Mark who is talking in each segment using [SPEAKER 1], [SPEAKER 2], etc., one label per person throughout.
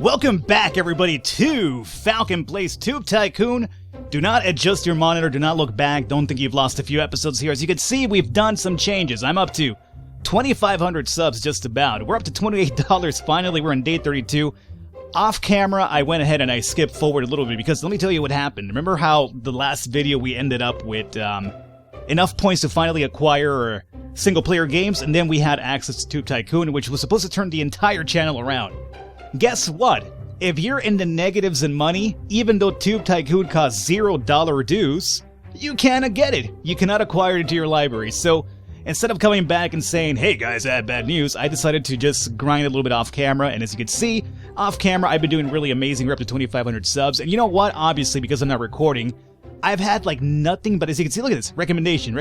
[SPEAKER 1] Welcome back, everybody, to Falcon Plays Tube Tycoon. Do not adjust your monitor, do not look back, don't think you've lost a few episodes here. As you can see, we've done some changes. I'm up to 2,500 subs just about. We're up to $28 finally, we're on day 32. Off camera, I went ahead and I skipped forward a little bit because let me tell you what happened. Remember how the last video we ended up with enough points to finally acquire single-player games, and then we had access to Tube Tycoon, which was supposed to turn the entire channel around. Guess what? If you're in the negatives in money, even though Tube Tycoon costs $0 dues, you cannot get it. You cannot acquire it into your library. So instead of coming back and saying, hey guys, I have bad news, I decided to just grind a little bit off camera. And as you can see, off camera, I've been doing really amazing. We're up to 2,500 subs. And you know what? Obviously, because I'm not recording, I've had like nothing but, as you can see, look at this, recommendation.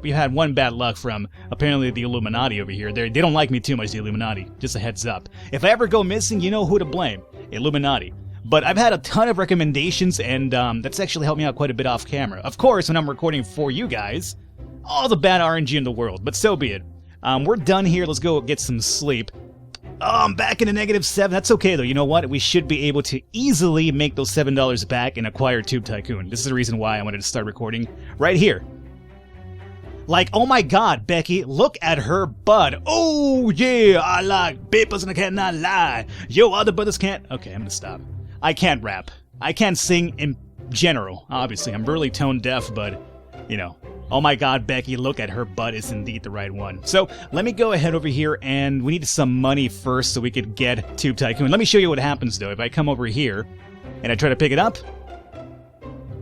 [SPEAKER 1] We've had one bad luck from apparently the Illuminati over here. They don't like me too much, the Illuminati. Just a heads up. If I ever go missing, you know who to blame. Illuminati. But I've had a ton of recommendations, and that's actually helped me out quite a bit off camera. Of course, when I'm recording for you guys, all the bad RNG in the world, but so be it. We're done here. Let's go get some sleep. Oh, I'm back in the -7. That's okay, though. You know what? We should be able to easily make those $7 back and acquire Tube Tycoon. This is the reason why I wanted to start recording right here. Like, oh my god, Becky, look at her butt. Oh, yeah, I like papers and I cannot lie. Yo, other brothers can't. Okay, I'm gonna stop. I can't rap. I can't sing in general, obviously. I'm really tone deaf, but, you know. Oh my god, Becky, look at her butt is indeed the right one. So, let me go ahead over here, and we need some money first so we could get Tube Tycoon. Let me show you what happens, though. If I come over here, and I try to pick it up,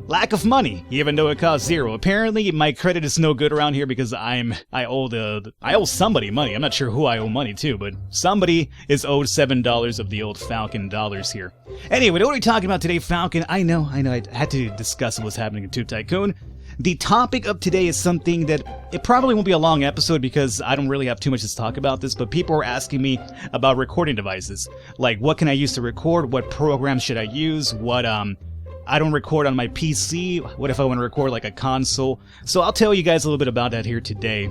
[SPEAKER 1] lack of money, even though it costs 0. Apparently, my credit is no good around here because I owe somebody money. I'm not sure who I owe money to, but somebody is owed $7 of the old Falcon dollars here. Anyway, what are we talking about today, Falcon? I know, I had to discuss what's happening in Tube Tycoon. The topic of today is something that it probably won't be a long episode because I don't really have too much to talk about this, but people are asking me about recording devices. Like, what can I use to record? What programs should I use? What, I don't record on my PC. What if I want to record like a console? So I'll tell you guys a little bit about that here today.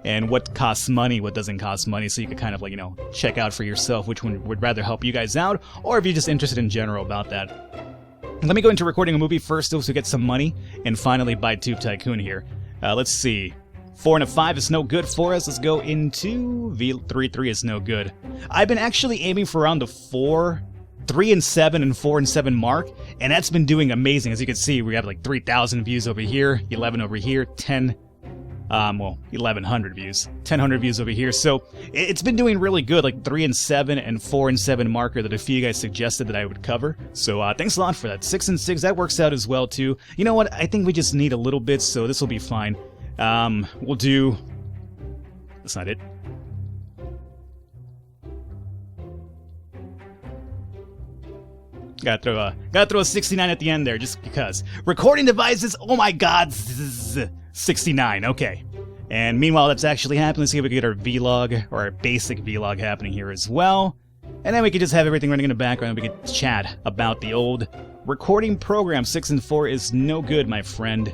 [SPEAKER 1] And what costs money, what doesn't cost money, so you can kind of like, you know, check out for yourself which one would rather help you guys out, or if you're just interested in general about that. Let me go into recording a movie first, though, to get some money, and finally buy Tube Tycoon here. Let's see. 4 and a 5 is no good for us. Let's go into V3 is no good. I've been actually aiming for around the 3 and 7 and 4 and 7 mark, and that's been doing amazing. As you can see, we have like 3,000 views over here, 11 over here, 10... 1,100 views, 1,000 views over here. So it's been doing really good, like 3 and 7 and 4 and 7 marker that a few guys suggested that I would cover. So thanks a lot for that. 6 and 6, that works out as well too. You know what? I think we just need a little bit, so this will be fine. We'll do. That's not it. Gotta throw a 69 at the end there, just because. Recording devices. Oh my God. 69, okay. And meanwhile, that's actually happening. Let's see if we can get our vlog, or our basic vlog happening here as well. And then we can just have everything running in the background, and we can chat about the old recording program. 6 and 4 is no good, my friend.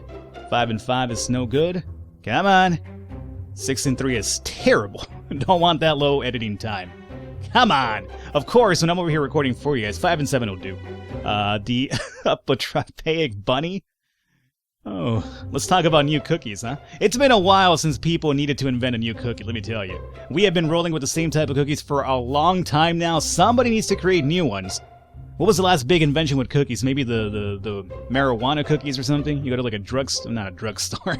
[SPEAKER 1] 5 and 5 is no good. Come on. 6 and 3 is terrible. Don't want that low editing time. Come on. Of course, when I'm over here recording for you guys, 5 and 7 will do. The apotropaic bunny. Oh, let's talk about new cookies, huh? It's been a while since people needed to invent a new cookie, let me tell you. We have been rolling with the same type of cookies for a long time now. Somebody needs to create new ones. What was the last big invention with cookies? Maybe the marijuana cookies or something? You go to like a drugstore, not a drugstore.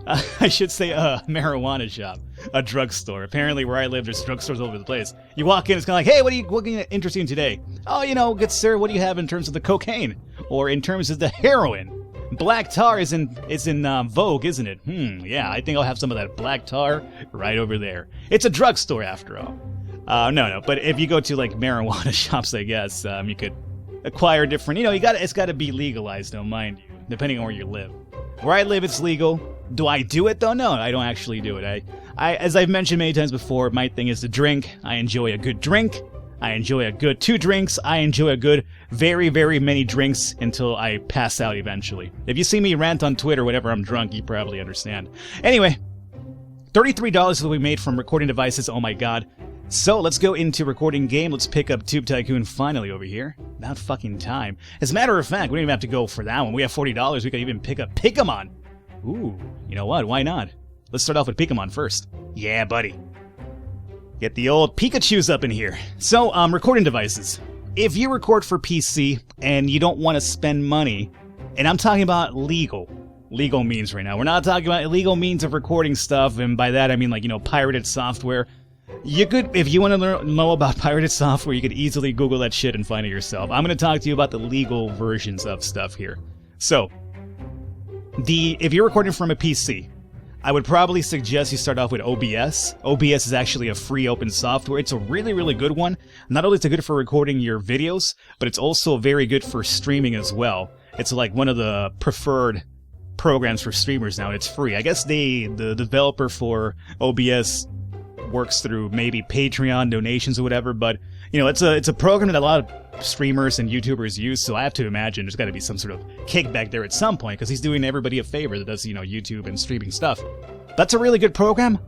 [SPEAKER 1] I should say a marijuana shop. A drugstore. Apparently where I live, there's drugstores all over the place. You walk in, it's kind of like, hey, what are you interested in today? Oh, you know, good sir, what do you have in terms of the cocaine? Or in terms of the heroin? Black tar is in vogue, isn't it? Yeah, I think I'll have some of that black tar right over there. It's a drugstore after all. No, but if you go to like marijuana shops, I guess, you could acquire different, you know, it's gotta be legalized, though, mind you, depending on where you live. Where I live, it's legal. Do I do it, though? No, I don't actually do it. I as I've mentioned many times before, my thing is to drink. I enjoy a good drink. I enjoy a good 2 drinks. I enjoy a good very, very many drinks until I pass out eventually. If you see me rant on Twitter whenever I'm drunk, you probably understand. Anyway, $33 is what we made from recording devices. Oh my god. So let's go into recording game. Let's pick up Tube Tycoon finally over here. About fucking time. As a matter of fact, we don't even have to go for that one. We have $40. We could even pick up Pokemon. Ooh, you know what? Why not? Let's start off with Pokemon first. Yeah, buddy. Get the old Pikachus up in here. So, recording devices. If you record for PC and you don't want to spend money, and I'm talking about legal means right now. We're not talking about illegal means of recording stuff, and by that I mean like, you know, pirated software. You could, if you want to know about pirated software, you could easily Google that shit and find it yourself. I'm going to talk to you about the legal versions of stuff here. So, if you're recording from a PC, I would probably suggest you start off with OBS. OBS is actually a free open software. It's a really, really good one. Not only is it good for recording your videos, but it's also very good for streaming as well. It's like one of the preferred programs for streamers now. It's free. I guess the developer for OBS works through maybe Patreon donations or whatever, but you know, it's a program that a lot of streamers and YouTubers use, so I have to imagine there's got to be some sort of kickback there at some point, because he's doing everybody a favor that does, you know, YouTube and streaming stuff. That's a really good program,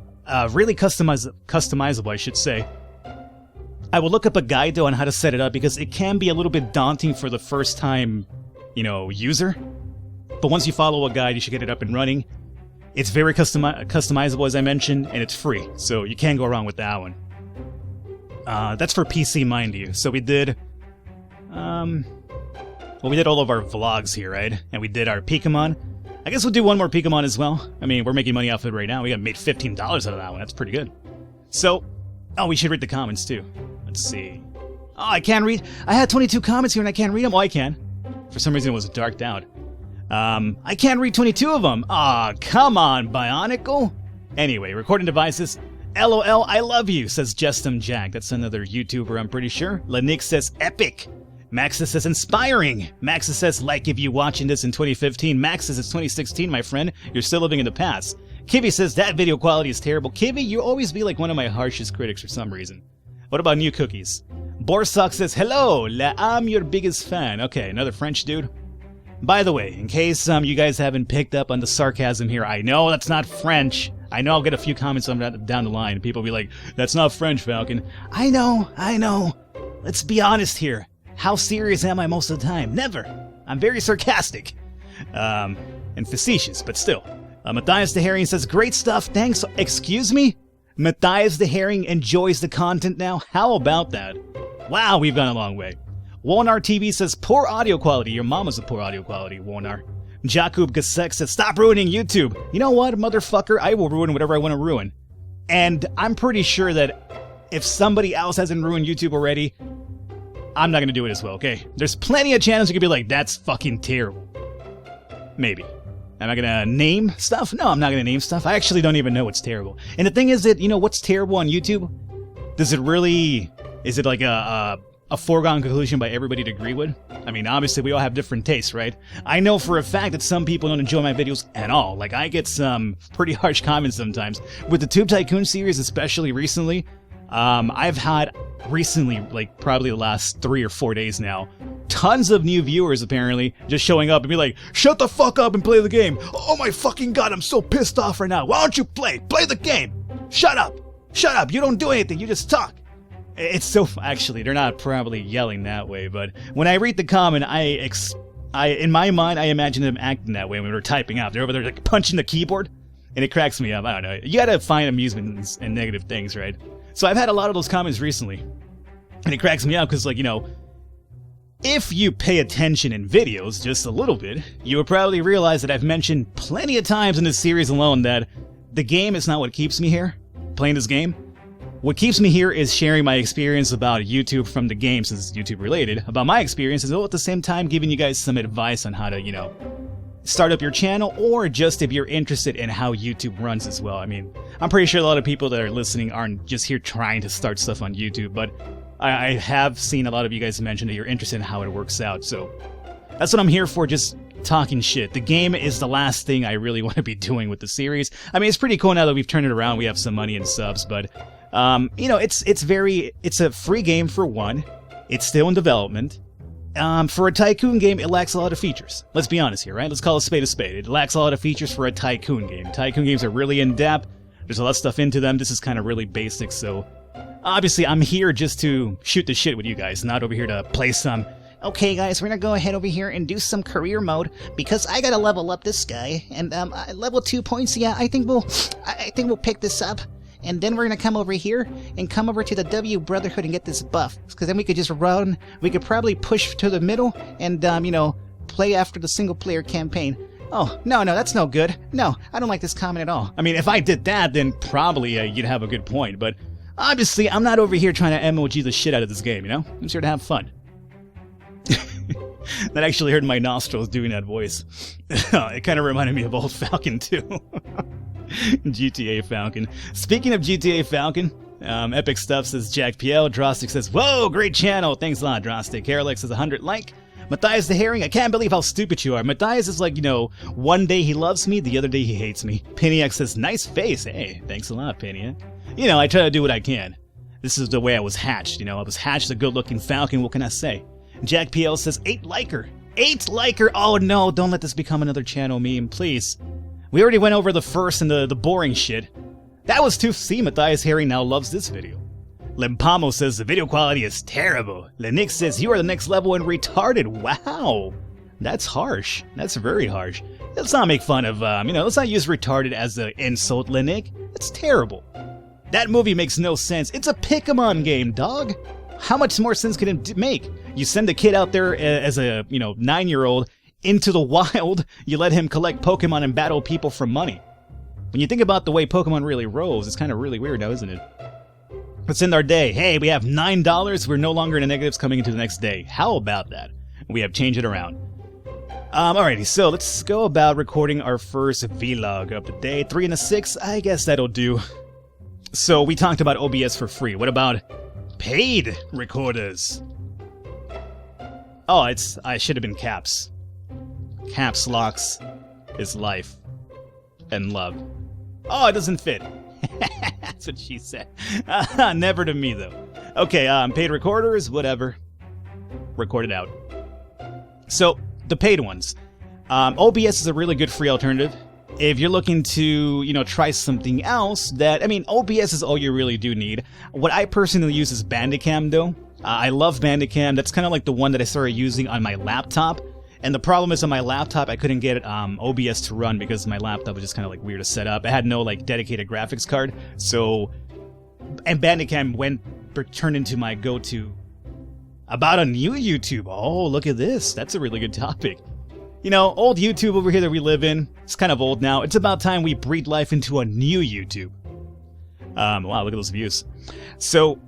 [SPEAKER 1] really customizable, I should say. I will look up a guide though on how to set it up, because it can be a little bit daunting for the first time, you know, user. But once you follow a guide, you should get it up and running. It's very customizable, as I mentioned, and it's free, so you can't go wrong with that one. That's for PC, mind you. So we did, we did all of our vlogs here, right? And we did our Pokemon. I guess we'll do one more Pokemon as well. I mean, we're making money off it right now. We got made $15 out of that one. That's pretty good. So, oh, we should read the comments too. Let's see. Oh, I can't read. I had 22 comments here and I can't read them. Oh, I can. For some reason, it was darked out. I can't read 22 of them. Aw, come on, Bionicl. Anyway, recording devices. LOL, I love you, says Justin Jack. That's another YouTuber, I'm pretty sure. Lanick says epic. Maxis says inspiring. Maxis says like if you watching this in 2015. Max says it's 2016, my friend. You're still living in the past. Kivy says that video quality is terrible. Kivy, you always be like one of my harshest critics for some reason. What about new cookies? Borsock says hello, I'm your biggest fan. Okay, another French dude. By the way, in case you guys haven't picked up on the sarcasm here, I know that's not French. I know I'll get a few comments on that down the line. People will be like, that's not French, Falcon. I know. Let's be honest here. How serious am I most of the time? Never. I'm very sarcastic. And facetious, but still. Matthias the Herring says, great stuff, thanks. Excuse me? Matthias the Herring enjoys the content now? How about that? Wow, we've gone a long way. Wonar TV says, poor audio quality. Your mama's a poor audio quality, Wonar. Jakub Gasek says, stop ruining YouTube. You know what, motherfucker? I will ruin whatever I want to ruin. And I'm pretty sure that if somebody else hasn't ruined YouTube already, I'm not going to do it as well, okay? There's plenty of channels you could be like, that's fucking terrible. Maybe. Am I going to name stuff? No, I'm not going to name stuff. I actually don't even know what's terrible. And the thing is that, you know, what's terrible on YouTube? Does it really... Is it like a foregone conclusion by everybody to agree with? I mean, obviously we all have different tastes, right? I know for a fact that some people don't enjoy my videos at all. Like, I get some pretty harsh comments sometimes. With the Tube Tycoon series, especially recently, I've had recently, like probably the last 3 or 4 days now, tons of new viewers apparently just showing up and be like, shut the fuck up and play the game. Oh my fucking god, I'm so pissed off right now. Why don't you play the game? Shut up, you don't do anything, you just talk. It's so, actually, they're not probably yelling that way, but when I read the comment, in my mind, I imagine them acting that way when we're typing out. They're over there like punching the keyboard, and it cracks me up. I don't know. You gotta find amusement in negative things, right? So I've had a lot of those comments recently, and it cracks me up because, like, you know, if you pay attention in videos just a little bit, you will probably realize that I've mentioned plenty of times in this series alone that the game is not what keeps me here, playing this game. What keeps me here is sharing my experience about YouTube from the game, since it's YouTube related, about my experiences, while at the same time giving you guys some advice on how to, you know, start up your channel, or just if you're interested in how YouTube runs as well. I mean, I'm pretty sure a lot of people that are listening aren't just here trying to start stuff on YouTube, but I have seen a lot of you guys mention that you're interested in how it works out, so that's what I'm here for, just talking shit. The game is the last thing I really want to be doing with the series. I mean, it's pretty cool now that we've turned it around, we have some money and subs, but you know, it's a free game for one. It's still in development. For a tycoon game, it lacks a lot of features. Let's be honest here, right? Let's call a spade a spade. It lacks a lot of features for a tycoon game. Tycoon games are really in-depth. There's a lot of stuff into them. This is kind of really basic, so Obviously, I'm here just to shoot the shit with you guys, not over here to play some... Okay, guys, we're gonna go ahead over here and do some career mode because I gotta level up this guy. And level 2 points. Yeah, I think we'll pick this up. And then we're gonna come over here and come over to the W Brotherhood and get this buff. Because then we could just run. We could probably push to the middle and play after the single player campaign. Oh, no, that's no good. No, I don't like this comment at all. I mean, if I did that, then probably you'd have a good point. But obviously, I'm not over here trying to MOG the shit out of this game, I'm just here to have fun. That actually hurt my nostrils doing that voice. It kind of reminded me of old Falcon, too. GTA Falcon. Speaking of GTA Falcon, epic stuff, says Jack PL. Drostic says, whoa, great channel. Thanks a lot, Drostic. Carolix says 100 like. Matthias the Herring, I can't believe how stupid you are. Matthias is like, one day he loves me, the other day he hates me. Piniac says, nice face. Hey, thanks a lot, Piniac. I try to do what I can. This is the way I was hatched, I was hatched a good-looking Falcon, what can I say? Jack PL says, 8 liker. 8 liker! Oh no, don't let this become another channel meme, please. We already went over the first and the boring shit. That was too... See, Matthias Herring now loves this video. Limpamo says, the video quality is terrible. Lenix says, you are the next level and retarded. Wow! That's harsh. That's very harsh. Let's not make fun of, let's not use retarded as an insult, Lenick. That's terrible. That movie makes no sense. It's a Pick-em-on game, dog. How much more sense can it make? You send a kid out there as a, 9-year-old into the wild, you let him collect Pokemon and battle people for money. When you think about the way Pokemon really rolls, it's kind of really weird now, isn't it? Let's end our day. Hey, we have $9, we're no longer in the negatives coming into the next day. How about that? We have changed it around. Alrighty, so let's go about recording our first vlog of the day. 3 and a 6, I guess that'll do. So we talked about OBS for free. What about paid recorders? Oh, I should have been caps. Caps locks is life and love. Oh, it doesn't fit. That's what she said. Never to me, though. Okay, paid recorders, whatever. Record it out. So, the paid ones. OBS is a really good free alternative. If you're looking to, try something else OBS is all you really do need. What I personally use is Bandicam, though. I love Bandicam. That's kind of like the one that I started using on my laptop. And the problem is on my laptop, I couldn't get OBS to run because my laptop was just kind of like weird to set up. It had no dedicated graphics card. So, and Bandicam turned into my go-to about a new YouTube. Oh, look at this. That's a really good topic. Old YouTube over here that we live in, it's kind of old now. It's about time we breathe life into a new YouTube. Wow, look at those views. So,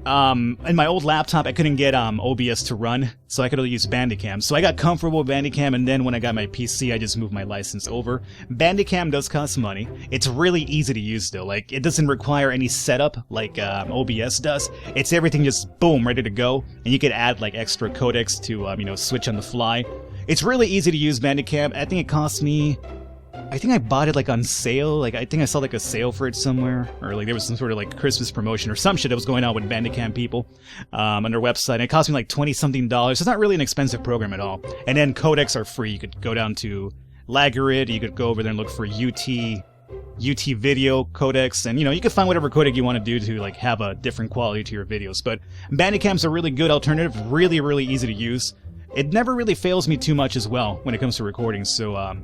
[SPEAKER 1] in my old laptop, I couldn't get OBS to run, so I could only use Bandicam. So I got comfortable with Bandicam, and then when I got my PC, I just moved my license over. Bandicam does cost money. It's really easy to use, though. It doesn't require any setup like OBS does. It's everything just, boom, ready to go. And you could add, extra codecs to, switch on the fly. It's really easy to use Bandicam. I think it cost me... I think I bought it on sale. I think I saw a sale for it somewhere, or there was some sort of Christmas promotion or some shit that was going on with Bandicam people on their website. And it cost me $20-something. It's not really an expensive program at all. And then codecs are free. You could go down to Lagarid. You could go over there and look for UT video codecs, and you can find whatever codec you want to do to have a different quality to your videos. But Bandicam's a really good alternative. Really, really easy to use. It never really fails me too much as well when it comes to recording. So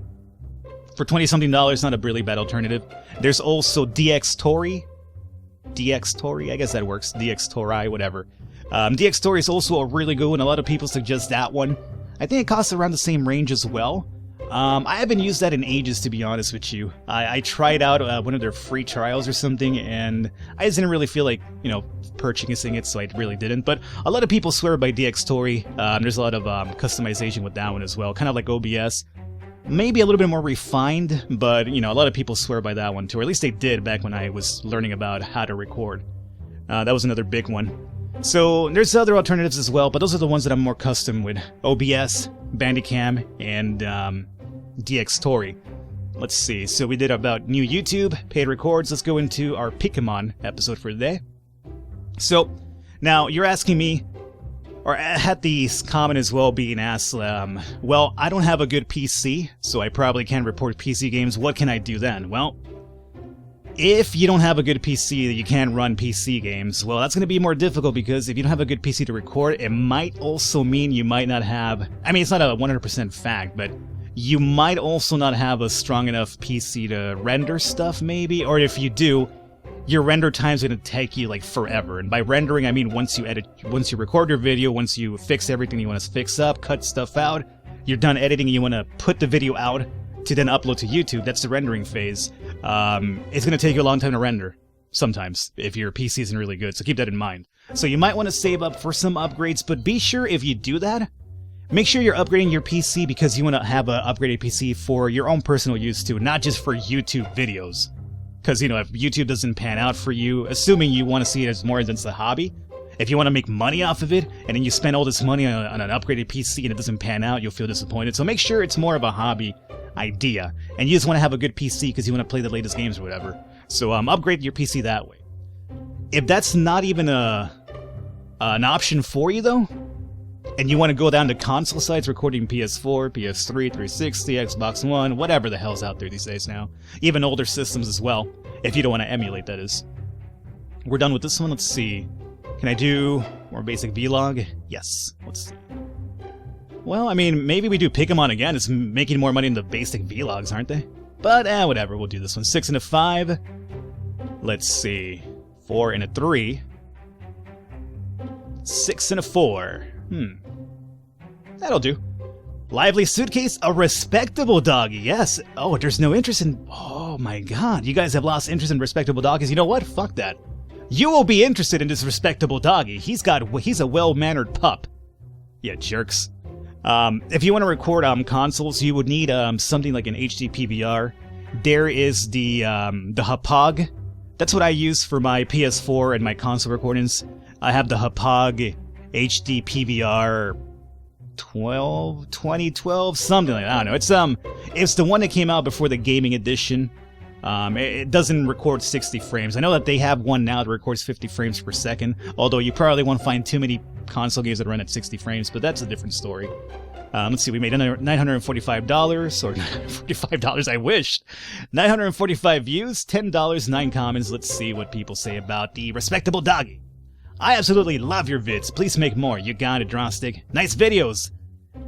[SPEAKER 1] for $20-something, not a really bad alternative. There's also DxTory. DxTory, I guess that works. DxTory, whatever. DxTory is also a really good one. A lot of people suggest that one. I think it costs around the same range as well. I haven't used that in ages, to be honest with you. I tried out one of their free trials or something, and I just didn't really feel like, purchasing it, so I really didn't. But a lot of people swear by DxTory. There's a lot of customization with that one as well, kind of like OBS. Maybe a little bit more refined, but, a lot of people swear by that one too, or at least they did back when I was learning about how to record. That was another big one. So, there's other alternatives as well, but those are the ones that I'm more custom with. OBS, Bandicam, and DxTory. Let's see, so we did about new YouTube, paid records. Let's go into our Pick-em-on episode for today. So, now, you're asking me, or I had the comment as well being asked, well, I don't have a good PC, so I probably can't report PC games. What can I do then? Well, If you don't have a good PC that you can't run PC games, well, that's going to be more difficult because if you don't have a good PC to record, it might also mean you might not have... I mean, it's not a 100% fact, but you might also not have a strong enough PC to render stuff, maybe. Or if you do, your render time's going to take you, like, forever. And by rendering, I mean once you record your video, once you fix everything you want to fix up, cut stuff out, you're done editing and you want to put the video out to then upload to YouTube. That's the rendering phase. It's going to take you a long time to render, sometimes, if your PC isn't really good, so keep that in mind. So you might want to save up for some upgrades, but be sure if you do that, make sure you're upgrading your PC because you want to have an upgraded PC for your own personal use too, not just for YouTube videos. Because, you know, if YouTube doesn't pan out for you, assuming you want to see it as more than a hobby, if you want to make money off of it, and then you spend all this money on an upgraded PC and it doesn't pan out, you'll feel disappointed. So make sure it's more of a hobby idea, and you just want to have a good PC because you want to play the latest games or whatever. So upgrade your PC that way. If that's not even an option for you though, and you want to go down to console sites recording PS4, PS3, 360, Xbox One, whatever the hell's out there these days now, even older systems as well, if you don't want to emulate, that is. We're done with this one. Let's see. Can I do more basic vlog? Yes. Let's see. Well, I mean, maybe we do Pokemon again. It's making more money in the basic vlogs, aren't they? But, whatever. We'll do this one. 6 and a 5. Let's see. 4 and a 3. 6 and a 4. That'll do. Lively suitcase, a respectable doggy. Yes. Oh, there's no interest in... Oh, my God. You guys have lost interest in respectable doggies. You know what? Fuck that. You will be interested in this respectable doggy. He's a well-mannered pup. Yeah, jerks. If you want to record consoles, you would need something like an HD PVR. There is the Hapag. That's what I use for my PS4 and my console recordings. I have the Hapag HD PVR 2012, something like that. I don't know. It's the one that came out before the gaming edition. It doesn't record 60 frames. I know that they have one now that records 50 frames per second, although you probably won't find too many console games that run at 60 frames, but that's a different story. Let's see, we made $945, or $945, I wish. 945 views, $10, 9 comments. Let's see what people say about the respectable doggy. I absolutely love your vids. Please make more. You got it, Drostic. Nice videos.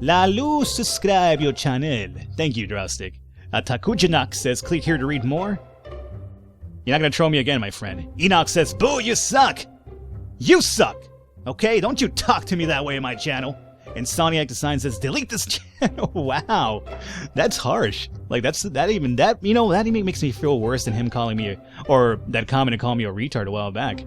[SPEAKER 1] La luz, subscribe your channel. Thank you, Drostic. Takujanak says, click here to read more. You're not gonna troll me again, my friend. Enoch says, boo, you suck! You suck! Okay, don't you talk to me that way in my channel. And Soniac Design says, delete this channel. Wow. That's harsh. Like, that even makes me feel worse than him calling me, or that comment calling me a retard a while back.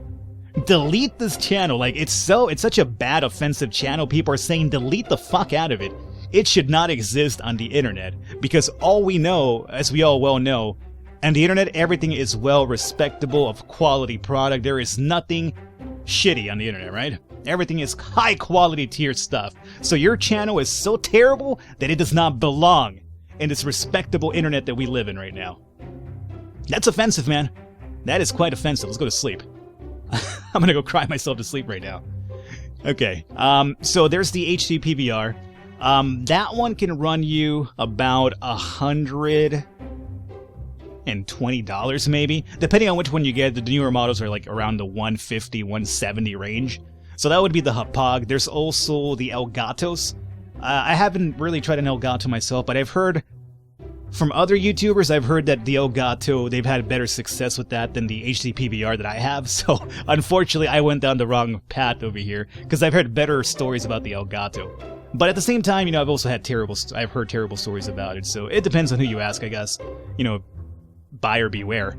[SPEAKER 1] Delete this channel. Like, it's such a bad, offensive channel. People are saying delete the fuck out of it. It should not exist on the internet, because all we know, as we all well know, on the internet, everything is well respectable, of quality product. There is nothing shitty on the internet, right? Everything is high quality tier stuff. So your channel is so terrible that it does not belong in this respectable internet that we live in right now. That's offensive, man. That is quite offensive. Let's go to sleep. I'm gonna go cry myself to sleep right now. Okay, so there's the HD PVR. That one can run you about $120 maybe, depending on which one you get. The newer models are like around the 150, 170 range. So that would be the Hapag. There's also the Elgatos. I haven't really tried an Elgato myself, but I've heard from other YouTubers, I've heard that the Elgato, they've had better success with that than the HD PVR that I have. So unfortunately, I went down the wrong path over here, because I've heard better stories about the Elgato. But at the same time, I've also had I've heard terrible stories about it. So it depends on who you ask, I guess. Buyer beware.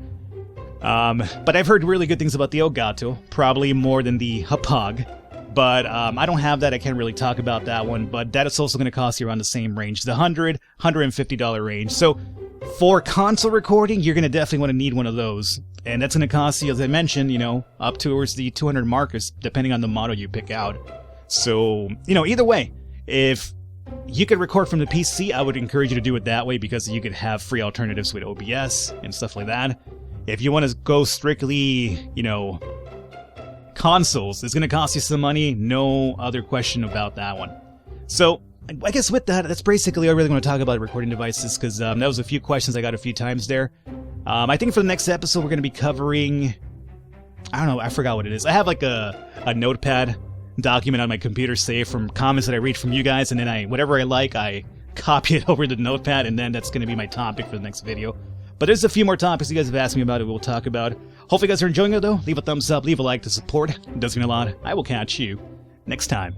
[SPEAKER 1] But I've heard really good things about the Elgato, probably more than the Hapag. But I don't have that. I can't really talk about that one. But that is also going to cost you around the same range, the $100, $150 range. So for console recording, you're going to definitely want to need one of those. And that's going to cost you, as I mentioned, up towards the 200 markers, depending on the model you pick out. So, either way, if you could record from the PC, I would encourage you to do it that way, because you could have free alternatives with OBS and stuff like that. If you want to go strictly, consoles, it's going to cost you some money. No other question about that one. So, I guess with that, that's basically all I really want to talk about recording devices, because that was a few questions I got a few times there. I think for the next episode we're going to be covering... I don't know, I forgot what it is. I have like a notepad document on my computer saved from comments that I read from you guys, and then whatever I like, I copy it over to the notepad, and then that's going to be my topic for the next video. But there's a few more topics you guys have asked me about it we'll talk about. Hopefully you guys are enjoying it though. Leave a thumbs up, leave a like to support. It does mean a lot. I will catch you next time.